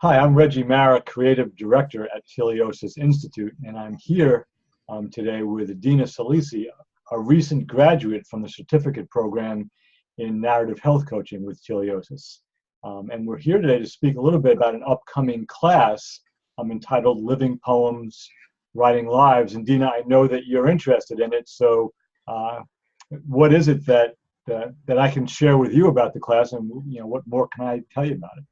Hi, I'm Reggie Mara, Creative Director at Teliosis Institute, and I'm here today with Adina Salisi, a recent graduate from the certificate program in narrative health coaching with Teliosis. And we're here today to speak a little bit about an upcoming class entitled Living Poems, Writing Lives. And Dina, I know that you're interested in it, so what is it that I can share with you about the class, and what more can I tell you about it?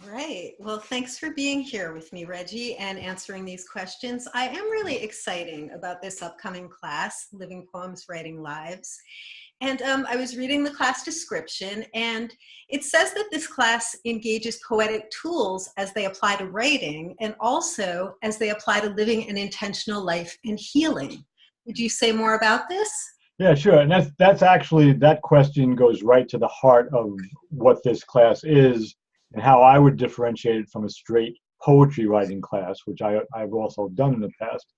Right. Well, thanks for being here with me, Reggie, and answering these questions. I am really excited about this upcoming class, Living Poems, Writing Lives. And I was reading the class description, and it says that this class engages poetic tools as they apply to writing and also as they apply to living an intentional life and healing. Would you say more about this? Yeah, sure. And that's actually, that question goes right to the heart of what this class is and how I would differentiate it from a straight poetry writing class, which I've also done in the past.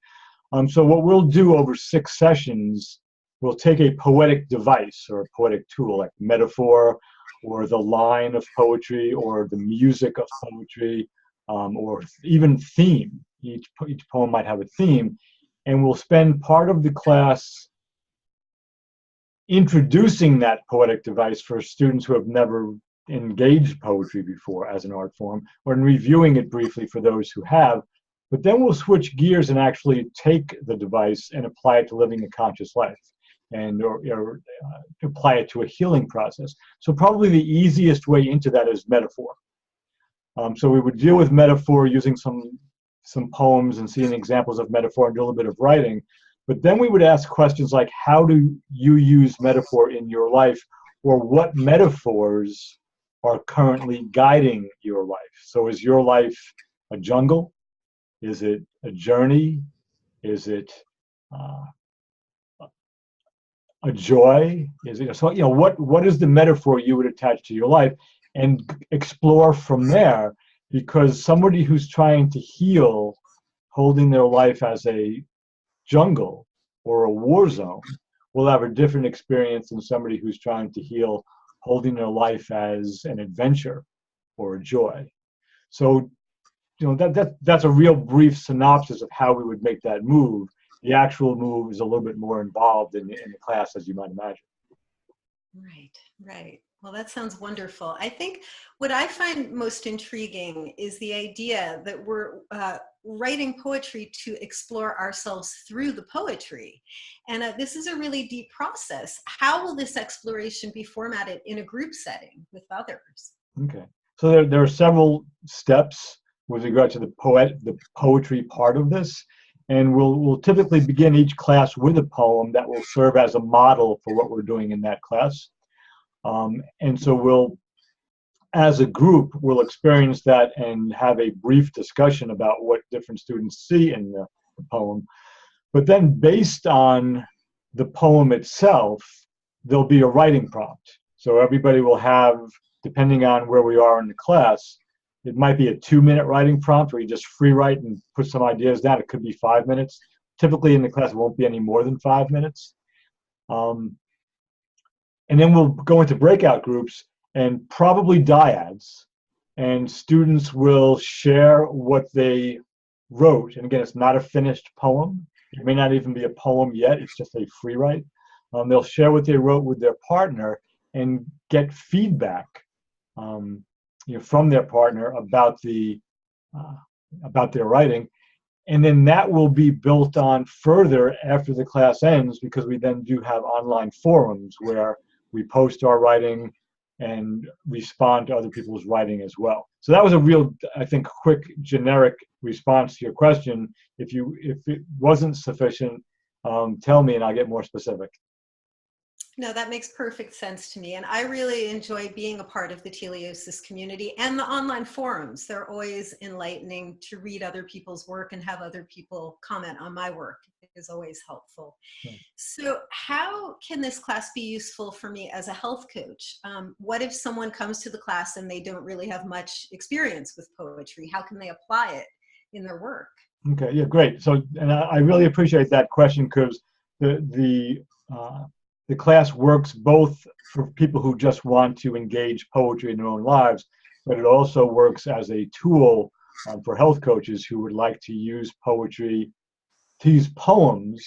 So what we'll do over 6 sessions, we'll take a poetic device or a poetic tool like metaphor or the line of poetry or the music of poetry, or even theme. Each poem might have a theme, and we'll spend part of the class introducing that poetic device for students who have never engaged poetry before as an art form, or in reviewing it briefly for those who have. But then we'll switch gears and actually take the device and apply it to living a conscious life, and or apply it to a healing process. So probably the easiest way into that is metaphor. So we would deal with metaphor using some poems and seeing examples of metaphor and do a little bit of writing. But then we would ask questions like, how do you use metaphor in your life, or what metaphors are currently guiding your life? So is your life a jungle? Is it a journey? Is it a joy? Is it, so, what is the metaphor you would attach to your life, and explore from there? Because somebody who's trying to heal, holding their life as a jungle or a war zone, will have a different experience than somebody who's trying to heal, holding their life as an adventure or a joy. So, that's a real brief synopsis of how we would make that move. The actual move is a little bit more involved in the class, as you might imagine. Right, right. Well, that sounds wonderful. I think what I find most intriguing is the idea that we're writing poetry to explore ourselves through the poetry. And this is a really deep process. How will this exploration be formatted in a group setting with others? Okay. So there are several steps with regard to the poetry part of this. And we'll typically begin each class with a poem that will serve as a model for what we're doing in that class. And so as a group, we'll experience that and have a brief discussion about what different students see in the poem. But then based on the poem itself, there'll be a writing prompt. So everybody will have, depending on where we are in the class, it might be a 2-minute writing prompt where you just free write and put some ideas down. It could be 5 minutes. Typically in the class, it won't be any more than 5 minutes. And then we'll go into breakout groups and probably dyads, and students will share what they wrote. And again, it's not a finished poem. It may not even be a poem yet. It's just a free write. They'll share what they wrote with their partner and get feedback from their partner about their writing. And then that will be built on further after the class ends, because we then do have online forums where we post our writing and respond to other people's writing as well. So that was a real, I think, quick, generic response to your question. If it wasn't sufficient, tell me and I'll get more specific. No, that makes perfect sense to me. And I really enjoy being a part of the Teliosis community and the online forums. They're always enlightening. To read other people's work and have other people comment on my work is always helpful. Yeah. So how can this class be useful for me as a health coach? What if someone comes to the class and they don't really have much experience with poetry? How can they apply it in their work? Okay, yeah, great. So, and I really appreciate that question, because the class works both for people who just want to engage poetry in their own lives, but it also works as a tool for health coaches who would like to use poetry, to use poems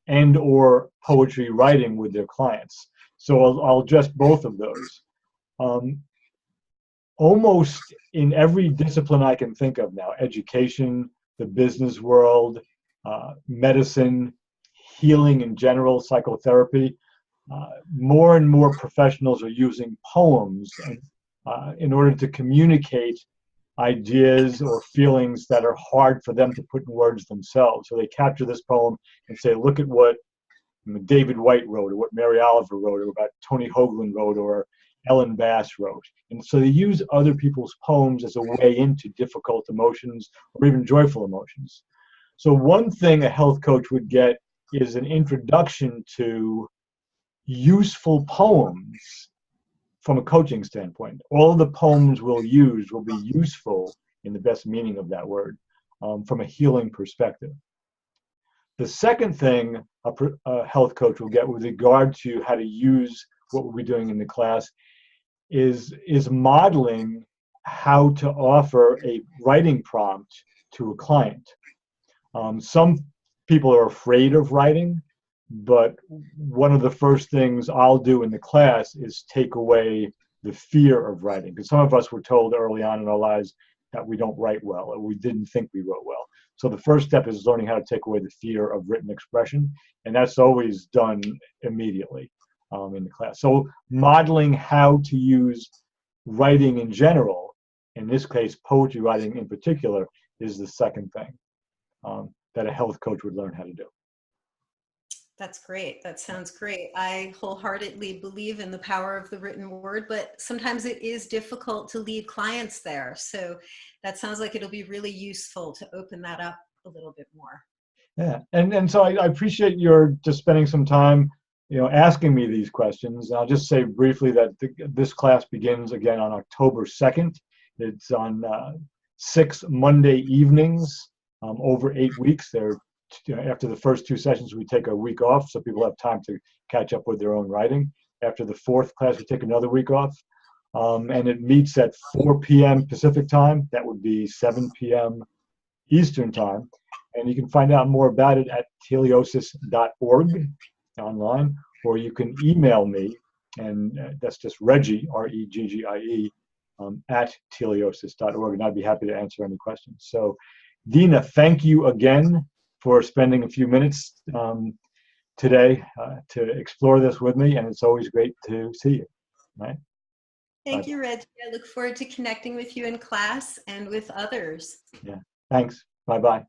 and or poetry writing with their clients. So I'll address both of those. Almost in every discipline I can think of now, education, the business world, medicine, healing in general, psychotherapy, more and more professionals are using poems in order to communicate ideas or feelings that are hard for them to put in words themselves. So they capture this poem and say, look at what David White wrote, or what Mary Oliver wrote, or what Tony Hoagland wrote, or Ellen Bass wrote. And so they use other people's poems as a way into difficult emotions or even joyful emotions. So one thing a health coach would get is an introduction to useful poems from a coaching standpoint. All of the poems we'll use will be useful in the best meaning of that word from a healing perspective. The second thing a health coach will get with regard to how to use what we'll be doing in the class is modeling how to offer a writing prompt to a client. Some people are afraid of writing, but one of the first things I'll do in the class is take away the fear of writing. Because some of us were told early on in our lives that we don't write well, or we didn't think we wrote well. So the first step is learning how to take away the fear of written expression, and that's always done immediately in the class. So modeling how to use writing in general, in this case poetry writing in particular, is the second thing that a health coach would learn how to do. That's great. That sounds great. I wholeheartedly believe in the power of the written word, but sometimes it is difficult to lead clients there. So that sounds like it'll be really useful to open that up a little bit more. Yeah, and so I appreciate your just spending some time, asking me these questions. I'll just say briefly that this class begins again on October 2nd. It's on 6 Monday evenings over 8 weeks. After the first 2 sessions, we take a week off so people have time to catch up with their own writing. After the fourth class, we take another week off. And it meets at 4 p.m. Pacific time. That would be 7 p.m. Eastern time. And you can find out more about it at teleosis.org online, or you can email me, and that's just Reggie, R-E-G-G-I-E, at teleosis.org, and I'd be happy to answer any questions. So, Dina, thank you again for spending a few minutes today to explore this with me, and it's always great to see you. Right? Thank you, Reggie. I look forward to connecting with you in class and with others. Yeah, thanks. Bye-bye.